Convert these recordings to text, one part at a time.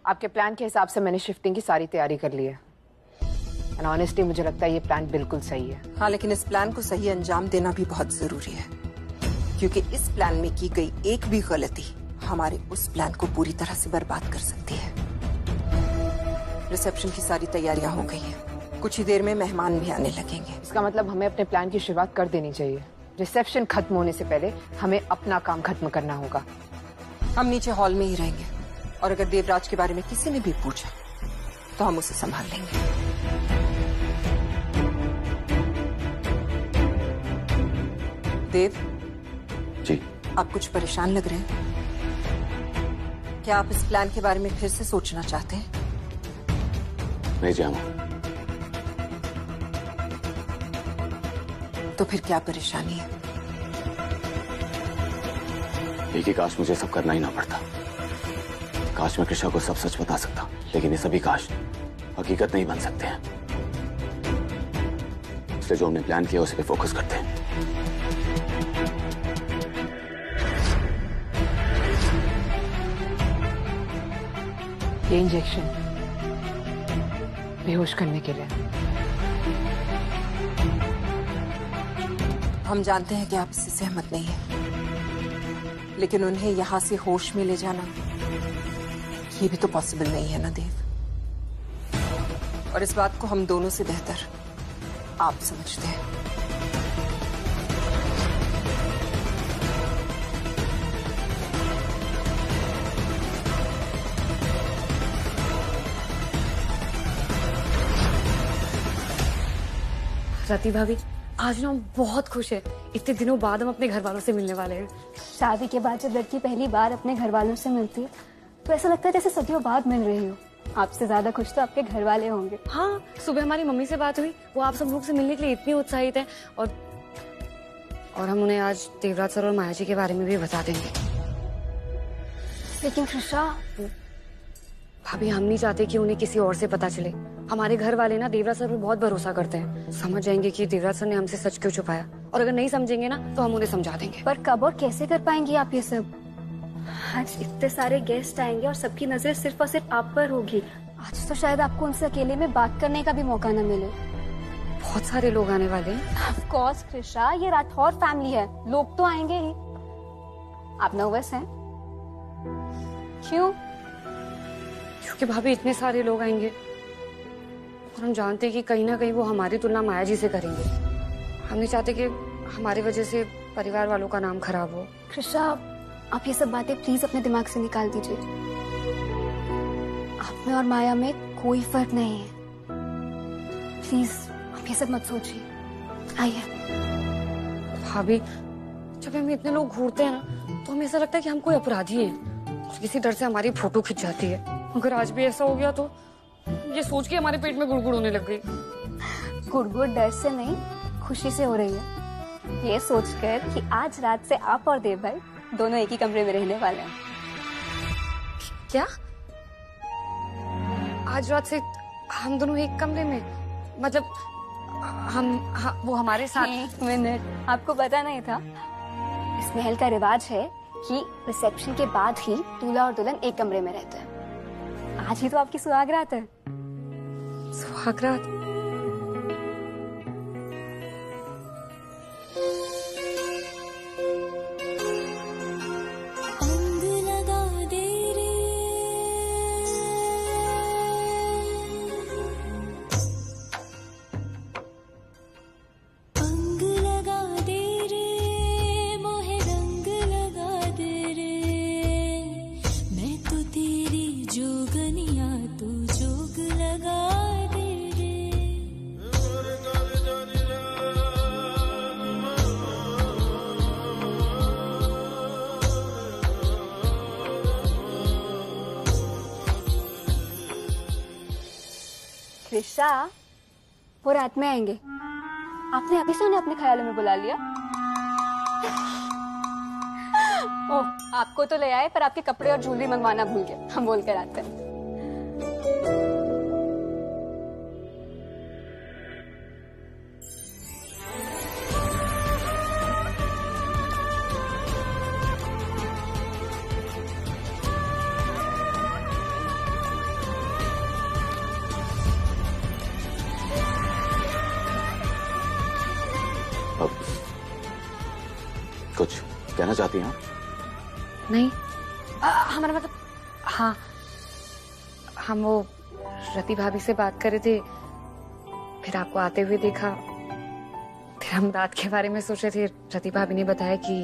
आपके प्लान के हिसाब से मैंने शिफ्टिंग की सारी तैयारी कर ली है। एंड ऑनेस्टली मुझे लगता है ये प्लान बिल्कुल सही है। हाँ, लेकिन इस प्लान को सही अंजाम देना भी बहुत जरूरी है, क्योंकि इस प्लान में की गई एक भी गलती हमारे उस प्लान को पूरी तरह से बर्बाद कर सकती है। रिसेप्शन की सारी तैयारियां हो गई हैं। कुछ ही देर में मेहमान भी आने लगेंगे। इसका मतलब हमें अपने प्लान की शुरुआत कर देनी चाहिए। रिसेप्शन खत्म होने से पहले हमें अपना काम खत्म करना होगा। हम नीचे हॉल में ही रहेंगे, और अगर देवराज के बारे में किसी ने भी पूछा तो हम उसे संभाल लेंगे। देव जी, आप कुछ परेशान लग रहे हैं। क्या आप इस प्लान के बारे में फिर से सोचना चाहते हैं? नहीं जाऊँ। तो फिर क्या परेशानी है? एक ही काश मुझे सब करना ही ना पड़ता। काश मैं कृष्णा को सब सच बता सकता, लेकिन ये सभी काश हकीकत नहीं बन सकते हैं। इसलिए जो हमने प्लान किया उस पर फोकस करते हैं। ये इंजेक्शन बेहोश करने के लिए। हम जानते हैं कि आप इससे सहमत नहीं हैं, लेकिन उन्हें यहां से होश में ले जाना ये भी तो पॉसिबल नहीं है ना देव। और इस बात को हम दोनों से बेहतर आप समझते हैं। रति भाभी, आज ना हम बहुत खुश है। इतने दिनों बाद हम अपने घर वालों से मिलने वाले हैं। शादी के बाद जब लड़की पहली बार अपने घर वालों से मिलती है तो ऐसा लगता है जैसे सदियों बाद मिल रही हो। आपसे ज्यादा खुश तो आपके घर वाले होंगे। हाँ, सुबह हमारी मम्मी से बात हुई, वो आप सब लोग से मिलने के लिए इतनी उत्साहित है। और हम उन्हें आज देवराज सर और माया जी के बारे में भी बता देंगे। लेकिन कृषा भाभी, हम नहीं चाहते कि उन्हें किसी और से पता चले। हमारे घर वाले ना देवराज सर पर बहुत भरोसा करते हैं। समझ जाएंगे कि देवराज सर ने हमसे सच क्यों छुपाया, और अगर नहीं समझेंगे ना तो हम उन्हें समझा देंगे। पर कब और कैसे कर पाएंगी आप ये सब? आज इतने सारे गेस्ट आएंगे और सबकी नजर सिर्फ और सिर्फ आप पर होगी। आज तो शायद आपको उनसे अकेले में बात करने का भी मौका न मिले। बहुत सारे लोग आने वाले हैं। ऑफ कोर्स कृषा, ये राठौर फैमिली है, लोग तो आएंगे ही। आप नर्वस हैं? क्यों? क्योंकि भाभी इतने सारे लोग आएंगे और हम जानते हैं कि कहीं ना कहीं वो हमारी तुलना माया जी से करेंगे। हम नहीं चाहते कि हमारी वजह से परिवार वालों का नाम खराब हो। कृषा, आप ये सब बातें प्लीज अपने दिमाग से निकाल दीजिए। आप में और माया में कोई फर्क नहीं है। प्लीज आप ये सब मत सोचिए। आइए। भाभी, जब हमें इतने लोग घूरते हैं ना तो हमें ऐसा लगता है कि हम कोई अपराधी हैं। किसी डर से हमारी फोटो खिंच जाती है। अगर आज भी ऐसा हो गया तो ये सोच के हमारे पेट में गुड़गुड़ होने लग गई। गुड़गुड़ डर से नहीं, खुशी से हो रही है। ये सोचकर कि आज रात से आप और देव भाई दोनों एक ही कमरे में रहने वाले हैं। क्या? आज रात से हम दोनों एक कमरे में? मतलब वो हमारे साथ? एक मिनट, आपको पता नहीं था? इस महल का रिवाज है कि रिसेप्शन के बाद ही दूल्हा और दुल्हन एक कमरे में रहते हैं। आज ही तो आपकी सुहागरात है। सुहागरात? कृषा, वो रात में आएंगे। आपने अभी से उन्हें अपने ख्यालों में बुला लिया। ओह, आपको तो ले आए पर आपके कपड़े और ज्वेलरी मंगवाना भूल गए। हम बोल कर आते हैं। कुछ कहना चाहती हैं? नहीं, हमारा मतलब, हाँ, हम वो रति भाभी से बात कर रहे थे, फिर आपको आते हुए देखा, फिर हम रात के बारे में सोच रहे थे। रति भाभी ने बताया कि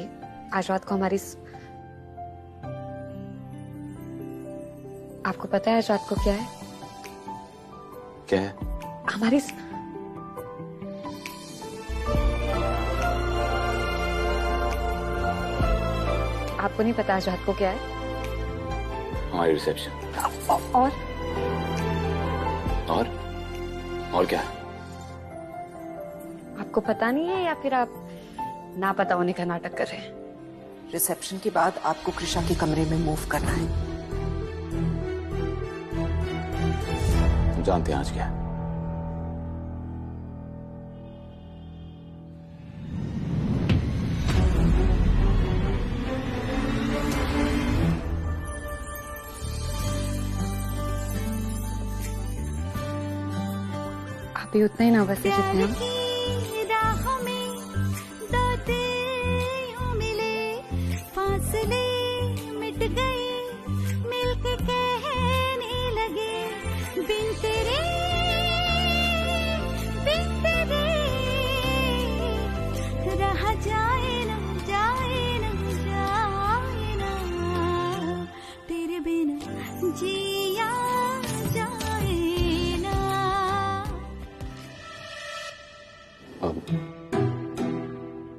आज रात को हमारी, आपको पता है आज रात को क्या है? क्या है? हमारी, आपको नहीं पता आज रात को क्या है? हमारी रिसेप्शन। और क्या है? आपको पता नहीं है या फिर आप ना पता होने का नाटक कर रहे हैं? रिसेप्शन के बाद आपको कृषा के कमरे में मूव करना है। जानते हैं आज क्या है? आप भी उतना ही नर्वस है जितने हम।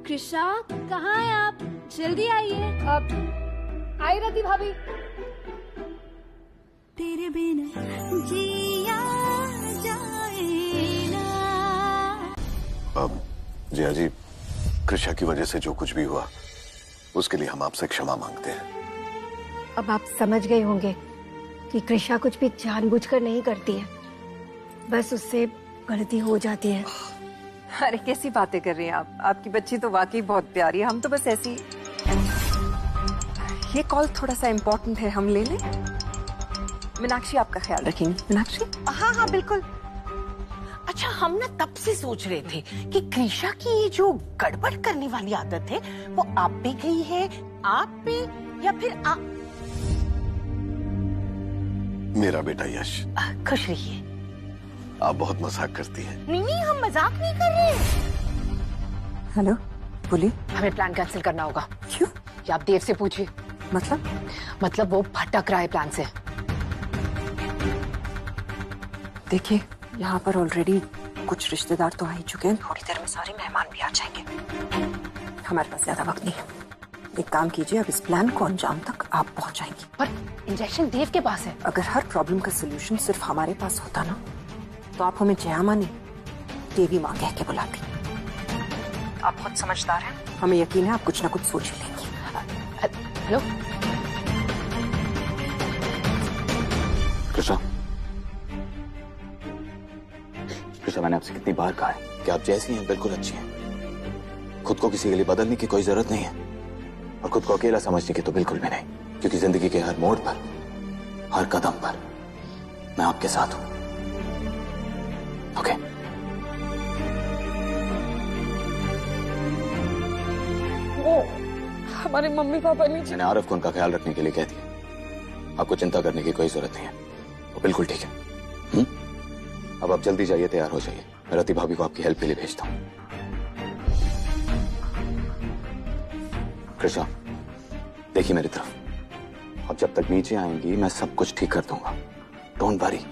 कृषा, कहाँ हैं आप? जल्दी आइए। अब आई रति भाभी। तेरे बिना जिया जाए ना। अब जिया जी, कृषा की वजह से जो कुछ भी हुआ उसके लिए हम आपसे क्षमा मांगते हैं। अब आप समझ गए होंगे कि कृषा कुछ भी जानबूझकर नहीं करती है, बस उससे गलती हो जाती है। अरे कैसी बातें कर रही हैं आप? आपकी बच्ची तो वाकई बहुत प्यारी है। हम तो बस ऐसी, ये कॉल थोड़ा सा इम्पोर्टेंट है, हम ले लें? मीनाक्षी आपका ख्याल रखेंगी। मीनाक्षी? हाँ हाँ बिल्कुल। अच्छा, हम ना तब से सोच रहे थे कि कृषा की ये जो गड़बड़ करने वाली आदत है वो आप पे गई है, आप पे, या फिर मेरा बेटा यश। खुश रहिए। आप बहुत मजाक करती हैं। नहीं, हम मजाक नहीं कर रहे। हेलो, बोलिए। हमें प्लान कैंसिल करना होगा। क्यों? ये आप देव से पूछिए। मतलब वो भटक रहा है प्लान से। देखिए, यहाँ पर ऑलरेडी कुछ रिश्तेदार तो आ ही चुके हैं, थोड़ी देर में सारे मेहमान भी आ जाएंगे। हमारे पास ज्यादा वक्त नहीं है। एक काम कीजिए, अब इस प्लान को अंजाम तक आप पहुंचाएंगी। पर इंजेक्शन देव के पास है। अगर हर प्रॉब्लम का सोल्यूशन सिर्फ हमारे पास होता ना, तो आप हमें जया माँ नहीं, देवी माँ कह के बुलाती। आप बहुत समझदार हैं, हमें यकीन है आप कुछ ना कुछ सोच ही लेंगी। हेलो कृषा, मैंने आपसे कितनी बार कहा है कि आप जैसी हैं बिल्कुल अच्छी हैं। खुद को किसी के लिए बदलने की कोई जरूरत नहीं है, और खुद को अकेला समझने की तो बिल्कुल भी नहीं, क्योंकि जिंदगी के हर मोड़ पर, हर कदम पर मैं आपके साथ हूं। ओके? वो हमारे मम्मी पापा नीचे। मैंने आरफ को उनका ख्याल रखने के लिए कह दिया। आपको चिंता करने की कोई जरूरत नहीं है, वो बिल्कुल ठीक है। अब आप जल्दी जाइए, तैयार हो जाइए। मैं रति भाभी को आपकी हेल्प के लिए भेजता हूँ। कृषा, देखिए मेरी तरफ। अब जब तक नीचे आएंगी मैं सब कुछ ठीक कर दूंगा। Don't worry.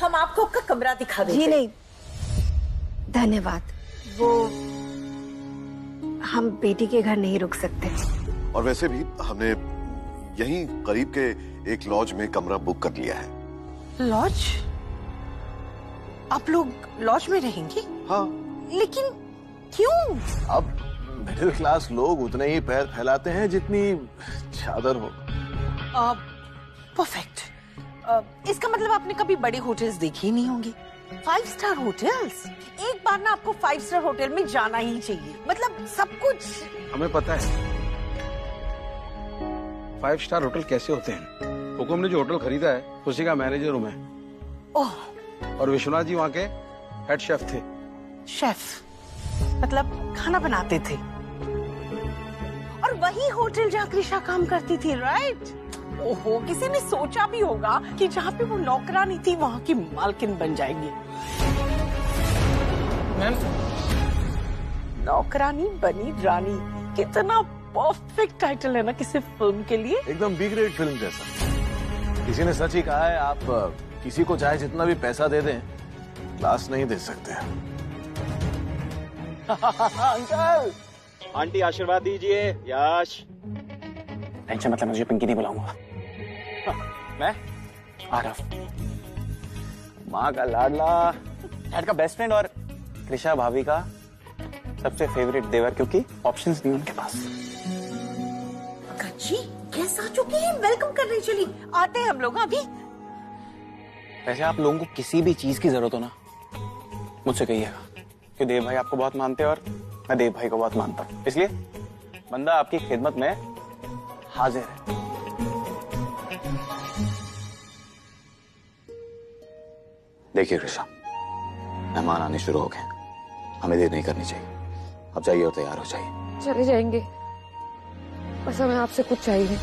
हम आपको का कमरा दिखा देते। जी नहीं, धन्यवाद। वो हम बेटी के घर नहीं रुक सकते। और वैसे भी हमने यहीं करीब के एक लॉज में कमरा बुक कर लिया है। लॉज? आप लोग लॉज में रहेंगे? हाँ। लेकिन क्यों? अब मिडिल क्लास लोग उतने ही पैर फैलाते हैं जितनी चादर हो। परफेक्ट। इसका मतलब आपने कभी बड़े होटल्स देखे ही नहीं होंगे। 5 स्टार होटल्स, एक बार ना आपको 5 स्टार होटल में जाना ही चाहिए। मतलब सब कुछ हमें पता है 5 स्टार होटल कैसे होते हैं। हुकुम ने जो होटल खरीदा है उसी का मैनेजर हूं मैं। ओह, और विश्वनाथ जी वहां के हेड शेफ थे। शेफ मतलब खाना बनाते थे। और वही होटल जहाँ कृषा काम करती थी, राइट? ओहो, किसी ने सोचा भी होगा कि जहाँ पे वो नौकरानी थी वहाँ की मालकिन बन जाएगी। मैम, नौकरानी बनी रानी, कितना परफेक्ट टाइटल है ना किसी फिल्म के लिए। एकदम बी ग्रेड फिल्म जैसा। किसी ने सच ही कहा है, आप किसी को चाहे जितना भी पैसा दे दें, क्लास नहीं दे सकते। अंकल, आंटी आशीर्वाद दीजिए। यश, टेंशन मतलब मुझे पिंकी नहीं बुलाऊंगा। मैं आ रहा हूं। माँ का लाडला, डैड का बेस्ट फ्रेंड और कृषा भाभी का सबसे फेवरेट देवर, क्योंकि ऑप्शंस नहीं उनके पास। कच्ची कैसे आ चुकी है? वेलकम करने चली। आते हैं हम लोग अभी। वैसे आप लोगों को किसी भी चीज की जरूरत हो ना, मुझसे कहिएगा, कि देव भाई आपको बहुत मानते हैं और मैं देव भाई को बहुत मानता हूँ, इसलिए बंदा आपकी खिदमत में हाजिर है। देखिए कृषा, मेहमान आने शुरू हो गए, हमें देर नहीं करनी चाहिए। अब जाइए और तैयार हो जाइए। चले जाएंगे, बस हमें आपसे कुछ चाहिए।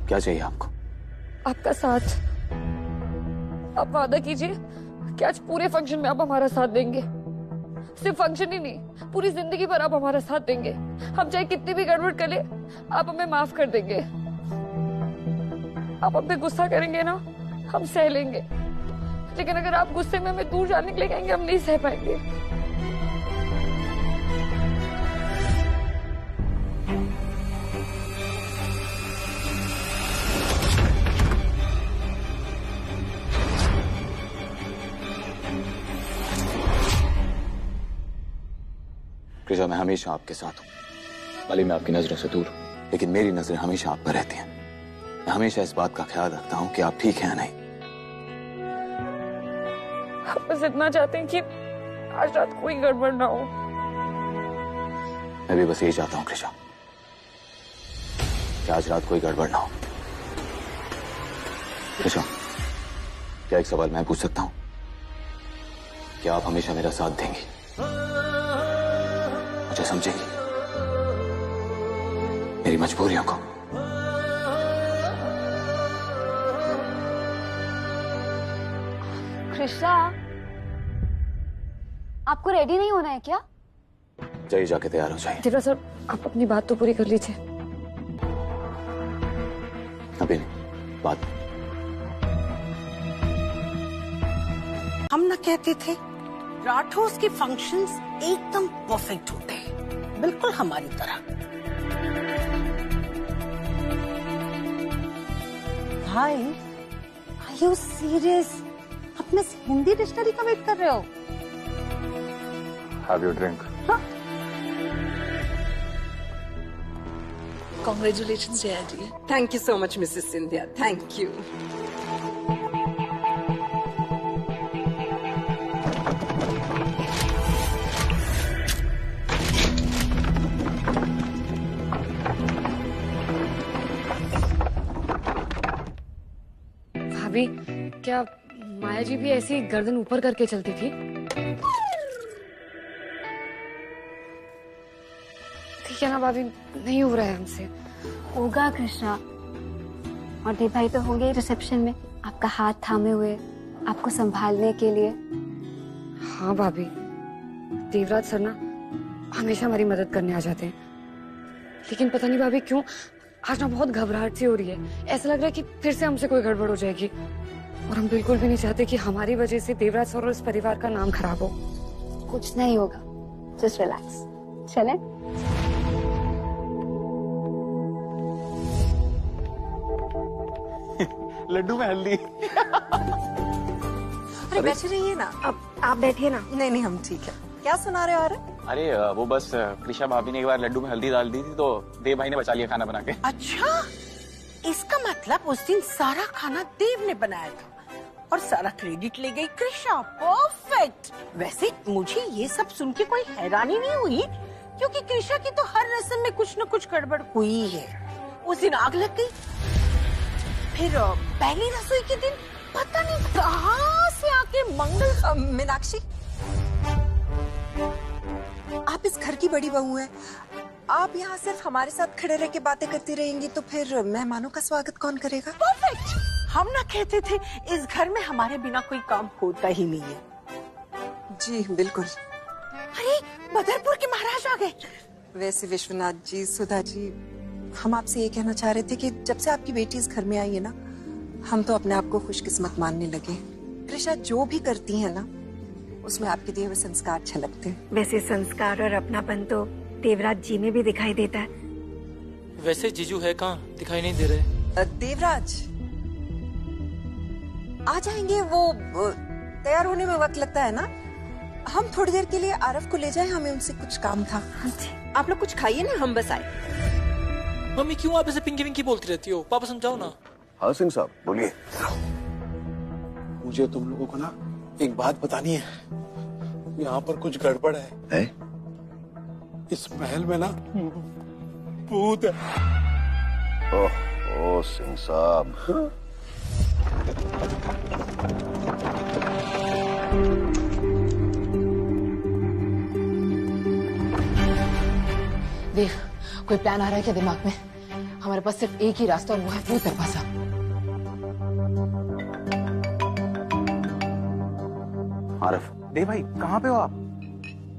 क्या चाहिए आपको? आपका साथ। आप वादा कीजिए कि आज पूरे फंक्शन में आप हमारा साथ देंगे। सिर्फ फंक्शन ही नहीं, पूरी जिंदगी भर आप हमारा साथ देंगे। हम चाहे कितनी भी गड़बड़ कर ले, आप हमें माफ कर देंगे। आप हम पे गुस्सा करेंगे ना, हम सह लेंगे, लेकिन अगर आप गुस्से में हमें दूर जाने के लिए कहेंगे, हम नहीं सह पाएंगे। कृषा, मैं हमेशा आपके साथ हूँ, भले मैं आपकी नजरों से दूर हूँ, लेकिन मेरी नजरें हमेशा आप पर रहती हैं। मैं हमेशा इस बात का ख्याल रखता हूँ कि आप ठीक हैं या नहीं। हम बस इतना चाहते हैं कि आज रात कोई गड़बड़ ना हो। मैं भी बस यही चाहता हूँ कृषा, कि आज रात कोई गड़बड़ ना हो। कृषा, क्या एक सवाल मैं पूछ सकता हूँ? क्या आप हमेशा मेरा साथ देंगी, मुझे समझेंगी, मेरी मजबूरियों को? कृष्णा, आपको रेडी नहीं होना है क्या? जाइए, जाके तैयार हो जाइए। देवराज सर, आप अपनी बात तो पूरी कर लीजिए। अभी नहीं, बात में। हम ना कहते थे राठौस के फंक्शंस एकदम परफेक्ट होते हैं, बिल्कुल हमारी तरह। भाई, आर यू सीरियस? आप मिस हिंदी डिक्शनरी का वेट कर रहे हो? Have your drink. Congratulations, Jaya ji. Thank you so much, Mrs. Sindhya. Thank you. भाभी, क्या माया जी भी ऐसी गर्दन ऊपर करके चलती थी? ठीक है ना भाभी, नहीं हो रहा है हमसे। होगा कृष्णा, और देव भाई तो होंगे रिसेप्शन में आपका हाथ थामे हुए, आपको संभालने के लिए। हाँ भाभी, देवराज सर ना हमेशा हमारी मदद करने आ जाते हैं। लेकिन पता नहीं भाभी क्यों आज ना बहुत घबराहट सी हो रही है। ऐसा लग रहा है कि फिर से हमसे कोई गड़बड़ हो जाएगी, और हम बिल्कुल भी नहीं चाहते कि हमारी वजह से देवराज सर और इस परिवार का नाम खराब हो। कुछ नहीं होगा, जस्ट रिलैक्स। चले? लड्डू में हल्दी। अरे बैठे रहिए ना। अब आप बैठिए ना। नहीं नहीं, हम ठीक है। क्या सुना रहे हो? अरे वो बस कृषा भाभी ने एक बार लड्डू में हल्दी डाल दी थी तो देव भाई ने बचा लिया खाना बना के। अच्छा, इसका मतलब उस दिन सारा खाना देव ने बनाया था और सारा क्रेडिट ले गई कृषा। परफेक्ट। वैसे मुझे ये सब सुन के कोई हैरानी नहीं हुई, क्योंकि कृषा की तो हर रस्म में कुछ न कुछ गड़बड़ हुई है। उस दिन आग लग गई, फिर पहली रसोई के दिन पता नहीं कहाँ से आके मंगल। मीनाक्षी, आप इस घर की बड़ी बहू हैं। आप यहाँ सिर्फ हमारे साथ खड़े रह के बातें करती रहेंगी तो फिर मेहमानों का स्वागत कौन करेगा? परफेक्ट। हम ना कहते थे इस घर में हमारे बिना कोई काम होता ही नहीं है। जी बिल्कुल। अरे बदरपुर के महाराज आ गए। वैसे विश्वनाथ जी, सुधा जी, हम आपसे ये कहना चाह रहे थे कि जब से आपकी बेटी इस घर में आई है ना, हम तो अपने आप को खुशकिस्मत मानने लगे। कृषा जो भी करती है ना, उसमें आपके दिए हुए संस्कार छलकते हैं। वैसे संस्कार और अपनापन तो देवराज जी में भी दिखाई देता है। वैसे जीजू है कहाँ? दिखाई नहीं दे रहे। देवराज आ जाएंगे, वो तैयार होने में वक्त लगता है ना। हम थोड़ी देर के लिए आरव को ले जाएं, हमें उनसे कुछ काम था। आप लोग कुछ खाइए ना, हम बस आए। मम्मी क्यों आप ऐसे पिंकी पिंकी बोलती रहती हो? पापा समझाओ ना। हाँ सिंह साहब बोलिए। मुझे तुम लोगों को ना एक बात बतानी है। यहाँ पर कुछ गड़बड़ है? इस महल में ना भूत है। ओह सिंह साहब, देव, कोई प्लान आ रहा है क्या दिमाग में? हमारे पास सिर्फ एक ही रास्ता और वो है वो दरवाजा। आरफ, देव भाई कहाँ पे हो आप?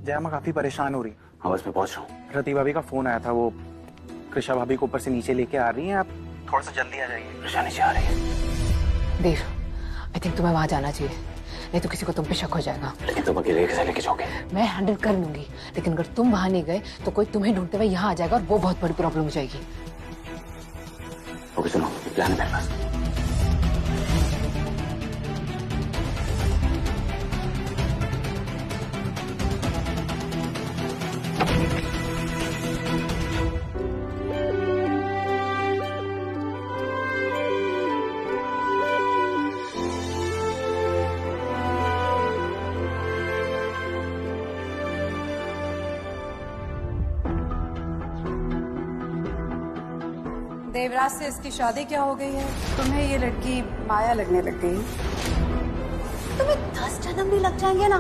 जया काफी परेशान हो रही। हाँ बस मैं पहुंच रहा हूँ। रति भाभी का फोन आया था, वो कृषा भाभी को ऊपर से नीचे लेके आ रही हैं, आप थोड़ा सा जल्दी आ जाइए। कृषा नीचे आ रही है। देव, आई थिंक तुम्हें वहां जाना चाहिए, नहीं तो किसी को तुम पे शक हो जाएगा। लेकिन तुम अकेले कैसे लेके जाओगे? मैं हैंडल कर लूंगी, लेकिन अगर तुम वहां नहीं गए तो कोई तुम्हें ढूंढते हुए यहाँ आ जाएगा और वो बहुत बड़ी प्रॉब्लम हो जाएगी। ओके सुनो, प्लान है मेरे पास। देवराज से इसकी शादी क्या हो गई है? तुम्हें ये लड़की माया लगने लग गई। तुम्हें 10 जन्म भी लग जाएंगे ना,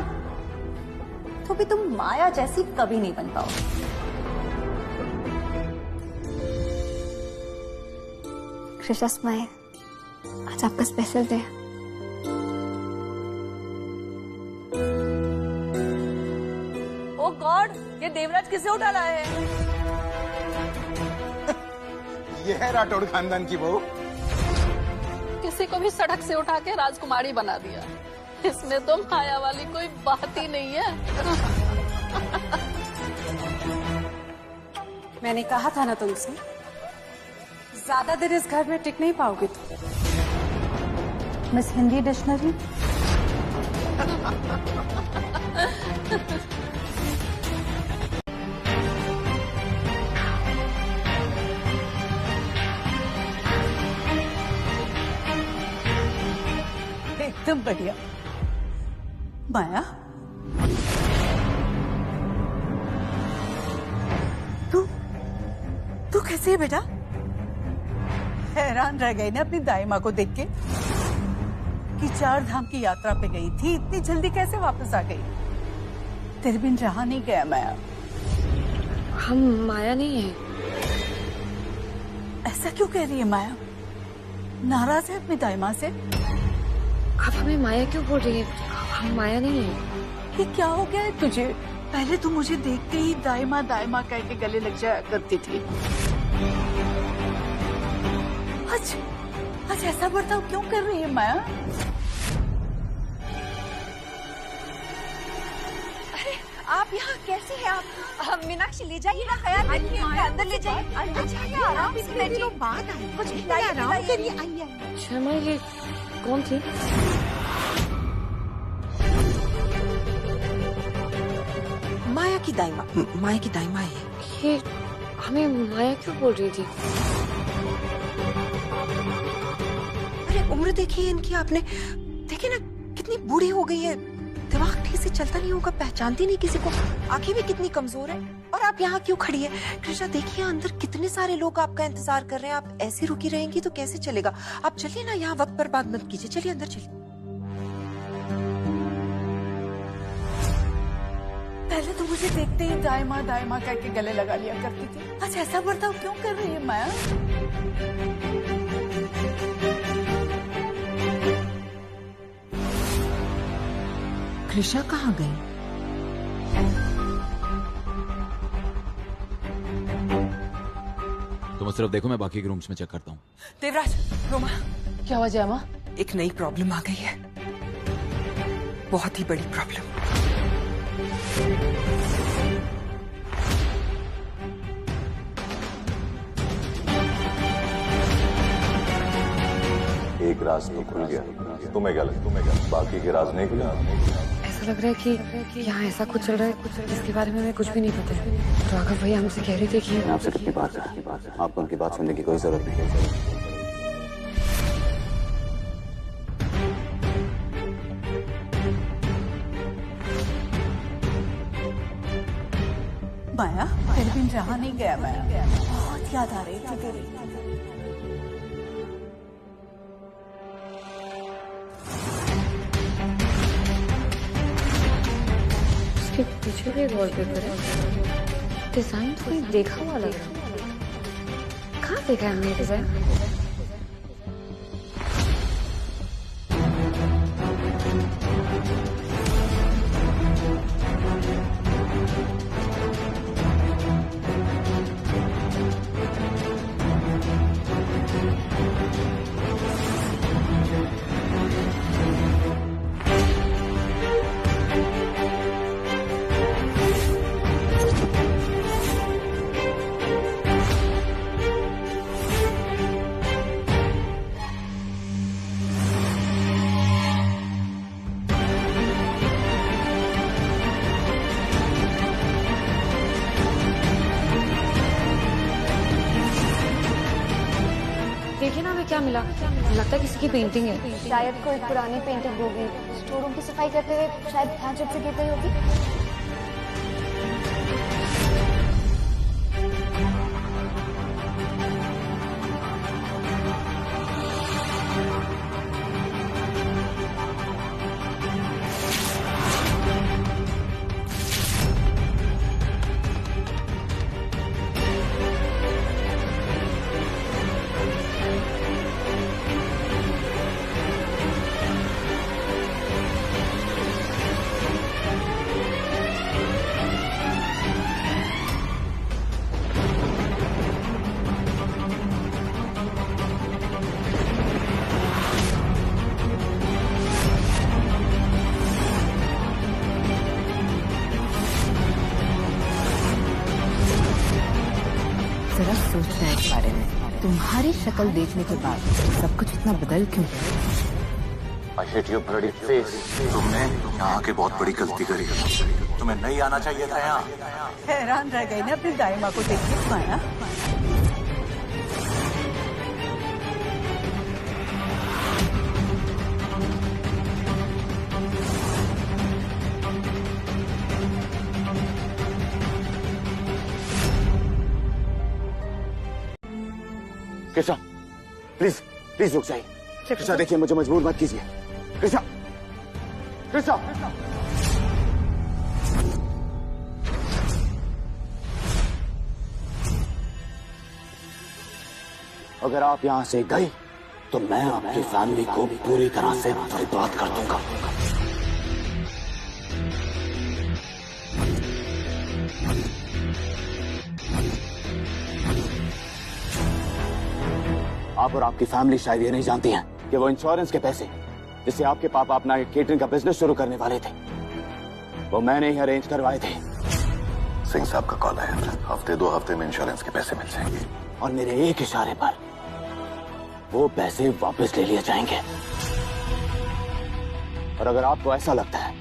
तो भी तुम माया जैसी कभी नहीं बन पाओ। कृषा स्माइल, आज आपका स्पेशल डे। ओ गॉड, ये देवराज किसे उठा लाया है? ये है राठौड़ खानदान की बहू। किसी को भी सड़क से उठा के राजकुमारी बना दिया। इसमें तो माया वाली कोई बात ही नहीं है। मैंने कहा था ना तुमसे, ज्यादा देर इस घर में टिक नहीं पाओगे तुम। Miss Hindi dictionary. एकदम बढ़िया। माया, तू कैसे है बेटा? हैरान रह गई ना अपनी दाई माँ को देख के कि 4 धाम की यात्रा पे गई थी, इतनी जल्दी कैसे वापस आ गई? तेरे बिन रहा नहीं गया माया। हम माया नहीं है। ऐसा क्यों कह रही है माया? नाराज है अपनी दाई माँ से? आप हमें माया क्यों बोल रही है? हम माया नहीं है। ये क्या हो गया है तुझे? पहले तो मुझे देखते ही दाइमा दाइमा कह के गले लग जाया करती थी। आज ऐसा बर्ताव क्यों कर रही है माया? अरे आप यहाँ कैसे हैं? आप मीनाक्षी ले जाइए ना, ख्याल रखिए, अंदर ले जाइए। अंदर जाइए, आराम से बैठिए। बात आई, कुछ आराम करिए। आइए। शर्मा, ये कौन थी? माया की दाइमा। माया की दाइमा है ये। हमें माया क्यों बोल रही थी? अरे उम्र देखिए इनकी आपने, देखिए ना कितनी बूढ़ी हो गई है, दिमाग ठीक से चलता नहीं होगा, पहचानती नहीं किसी को, आंखें भी कितनी कमजोर है। और आप यहाँ क्यों खड़ी है? कृष्णा देखिए अंदर कितने सारे लोग आपका इंतजार कर रहे हैं, आप ऐसे रुकी रहेंगी तो कैसे चलेगा? आप चलिए ना, यहाँ वक्त बर्बाद मत कीजिए, चलिए अंदर चलिए। पहले तो मुझे देखते ही दाइमा दाइमा कह के गले लगा लिया करती थी। आज ऐसा बर्ताव क्यों कर रही है माया? कृष्णा कहाँ गई? तुम सिर्फ देखो, मैं बाकी के रूम्स में चेक करता हूँ। देवराज, रोमा, क्या वजह है माँ? एक नई प्रॉब्लम आ गई है, बहुत ही बड़ी प्रॉब्लम। एक राज तो खुल गया, तुम्हें क्या लगता? बाकी के राज नहीं खुले? ऐसा लग रहा है कि यहाँ ऐसा कुछ चल रहा है जिसके बारे में हमें कुछ भी नहीं पता है। राघव भैया हमसे कह रहे थे कि मैं आपसे कितनी बार कहा, आपको उनकी बात सुनने की कोई जरूरत नहीं है। माया, तेरे बिन रहा नहीं गया माया, बहुत याद आ रही थी तेरी। उसके पीछे भी वॉलपेपर है, डिजाइन तो कोई देखा हुआ लग रहा है। कहाँ देखा है हमने डिजाइन? देखिए ना हमें क्या मिला, लगता है किसी की पेंटिंग है। शायद कोई पुरानी पेंटिंग होगी, स्टोर रूम की सफाई करते हुए शायद ध्यान से गिर गई होगी। जरा सोचना है इस बारे में। तुम्हारी शक्ल देखने के बाद सब कुछ इतना बदल क्यों गया? I hate your bloody face। तुमने यहाँ के बहुत बड़ी गलती करी, तुम्हें नहीं आना चाहिए था यहाँ। हैरान रह गई ना अपनी दाइमा को देख के माया। कृष्णा, प्लीज प्लीज रुक जाइए। कृष्णा देखिए, मुझे मजबूर मत कीजिए। कृष्णा, कृष्णा, अगर आप यहां से गई तो मैं आपकी फैमिली को पूरी तरह से बर्बाद कर दूंगा। आप और आपकी फैमिली शायद ये नहीं जानती हैं कि वो इंश्योरेंस के पैसे जिससे आपके पापा अपना केटरिंग का बिजनेस शुरू करने वाले थे, वो मैंने ही अरेंज करवाए थे। सिंह साहब का कॉल आया, हफ्ते 2 हफ्ते में इंश्योरेंस के पैसे मिल जाएंगे। और मेरे एक इशारे पर वो पैसे वापस ले लिए जाएंगे। और अगर आपको ऐसा लगता है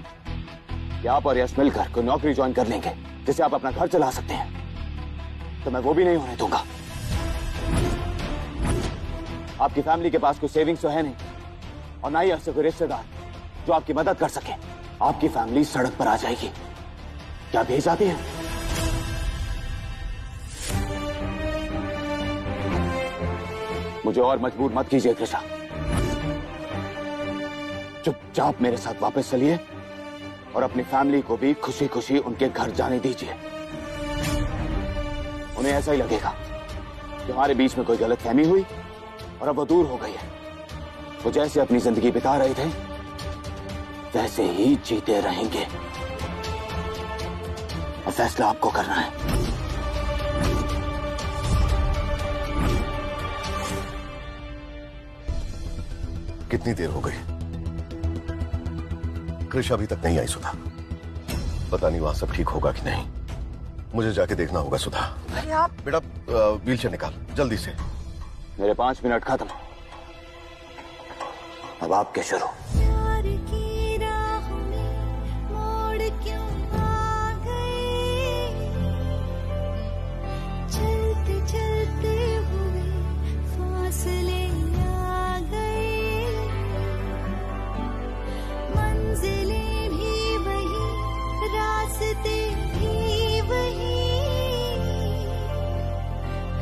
कि आप और यश मिलकर कोई नौकरी ज्वाइन कर लेंगे जिससे आप अपना घर चला सकते हैं, तो मैं वो भी नहीं होने दूंगा। आपकी फैमिली के पास कोई सेविंग्स तो है नहीं, और ना ही ऐसे कोई रिश्तेदार जो आपकी मदद कर सके। आपकी फैमिली सड़क पर आ जाएगी। क्या भेज आती है? मुझे और मजबूर मत कीजिए कृषा। चुपचाप मेरे साथ वापस चलिए और अपनी फैमिली को भी खुशी खुशी उनके घर जाने दीजिए। उन्हें ऐसा ही लगेगा कि हमारे बीच में कोई गलतफहमी हुई और अब वो दूर हो गई है। वो जैसे अपनी जिंदगी बिता रहे थे वैसे ही जीते रहेंगे। और फैसला आपको करना है। कितनी देर हो गई? कृषा अभी तक नहीं आई सुधा। पता नहीं वहां सब ठीक होगा कि नहीं। मुझे जाके देखना होगा सुधा। अरे आप बेटा व्हीलचेयर निकाल जल्दी से। मेरे 5 मिनट खत्म। अब आपके शुरू। प्यार की राह में मोड़ क्यों आ गए, चलते चलते हुए फासले आ गए, मंजिलें भी वही रास्ते भी वही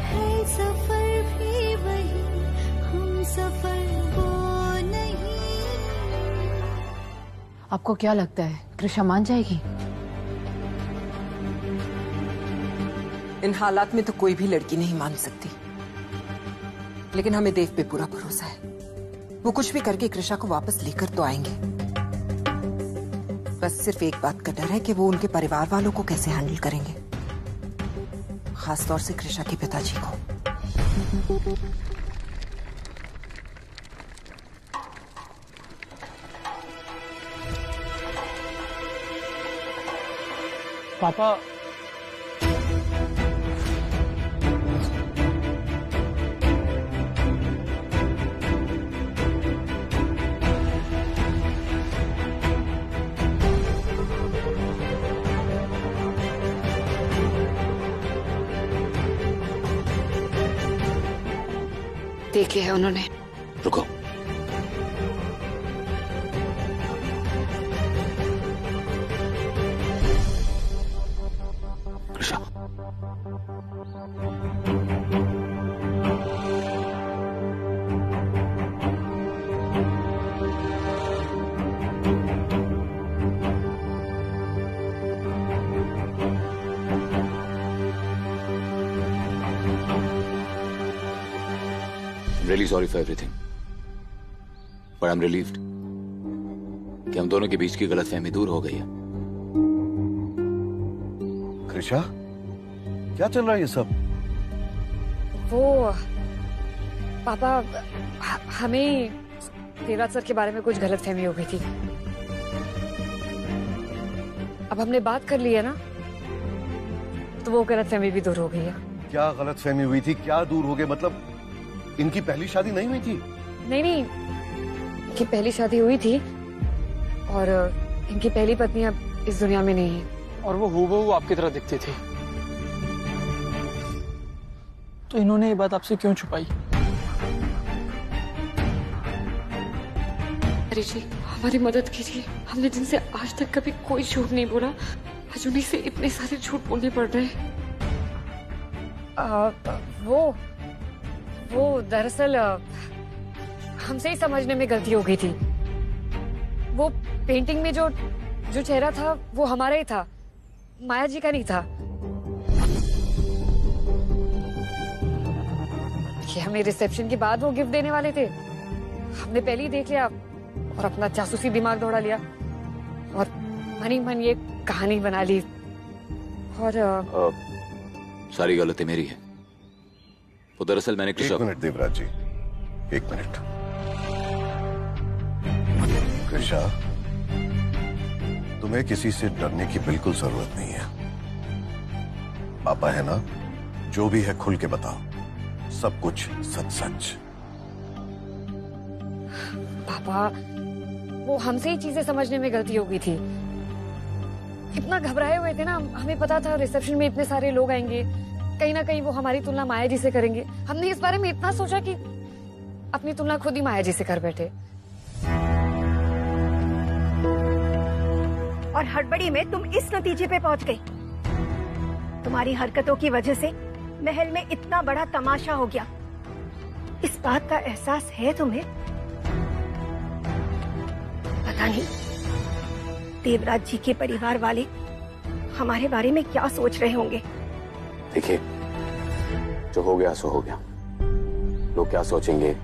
है, सफर भी वही हम सफर वो नहीं। आपको क्या लगता है कृषा मान जाएगी? इन हालात में तो कोई भी लड़की नहीं मान सकती, लेकिन हमें देव पे पूरा भरोसा है। वो कुछ भी करके कृषा को वापस लेकर तो आएंगे। बस सिर्फ एक बात का डर है कि वो उनके परिवार वालों को कैसे हैंडल करेंगे, खासतौर से कृषा के पिताजी को। पापा देखे है उन्होंने। रुको। Krisha, I'm really sorry for everything, but I'm relieved कि हम दोनों के बीच की गलतफहमी दूर हो गई है। कृषा, क्या चल रहा है ये सब? वो पापा हमें देवराज सर के बारे में कुछ गलतफहमी हो गई थी। अब हमने बात कर ली है ना, तो वो गलतफहमी भी दूर हो गई है। क्या गलतफहमी हुई थी? क्या दूर हो गए? मतलब इनकी पहली शादी नहीं हुई थी? नहीं, इनकी पहली शादी हुई थी और इनकी पहली पत्नी अब इस दुनिया में नहीं है। और वो हूबहू आपकी तरह दिखती थी, तो इन्होंने ये बात आपसे क्यों छुपाई? अरे जी, हमारी मदद कीजिए। हमने जिनसे आज तक कभी कोई झूठ नहीं बोला, आज उन्हीं से इतने सारे झूठ बोलने पड़ रहे हैं। वो दरअसल हमसे ही समझने में गलती हो गई थी। वो पेंटिंग में जो चेहरा था वो हमारा ही था, माया जी का नहीं था। ये हमें रिसेप्शन के बाद वो गिफ्ट देने वाले थे। हमने पहले ही देख लिया और अपना जासूसी दिमाग दौड़ा लिया और मन ही मन ये कहानी बना ली। और सारी गलती मेरी है। वो दरअसल मैंने एक मिनट देवराज जी, एक मिनट। कृषा, तुम्हें किसी से डरने की बिल्कुल जरूरत नहीं है। पापा है ना, जो भी है खुल के बताओ, सब कुछ सच सच। पापा, वो हमसे ही चीजें समझने में गलती हो गई थी। इतना घबराए हुए थे ना, हमें पता था रिसेप्शन में इतने सारे लोग आएंगे, कहीं ना कहीं वो हमारी तुलना माया जी से करेंगे। हमने इस बारे में इतना सोचा कि अपनी तुलना खुद ही माया जी से कर बैठे। और हड़बड़ी में तुम इस नतीजे पे पहुंच गई। तुम्हारी हरकतों की वजह से महल में इतना बड़ा तमाशा हो गया। इस बात का एहसास है तुम्हें? पता नहीं देवराज जी के परिवार वाले हमारे बारे में क्या सोच रहे होंगे। देखिए, जो हो गया सो हो गया। लोग क्या सोचेंगे,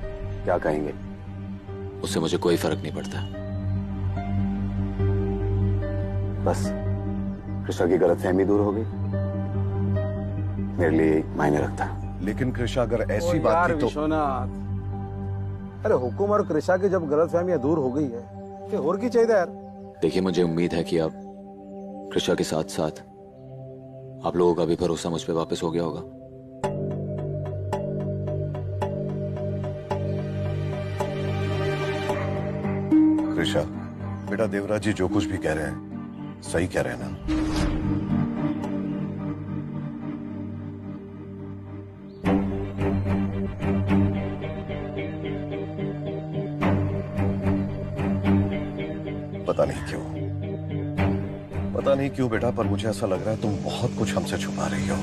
क्या कहेंगे, उससे मुझे कोई फर्क नहीं पड़ता। बस कृष्णा की गलतफहमी दूर हो गई, मेरे लिए मायने रखता है। लेकिन कृष्णा, अगर ऐसी बात थी तो विश्वनाथ, अरे हुकुम और कृष्णा की जब गलतफहमियां दूर हो गई है, फिर और की चाहिए यार। देखिए, मुझे उम्मीद है कि अब कृष्णा के साथ साथ आप लोगों का भी भरोसा मुझ पे वापस हो गया होगा। कृष्णा, बेटा देवराज जी जो कुछ भी कह रहे हैं सही कह रहे हैं ना? पता नहीं क्यों बेटा, पर मुझे ऐसा लग रहा है तुम बहुत कुछ हमसे छुपा रही हो।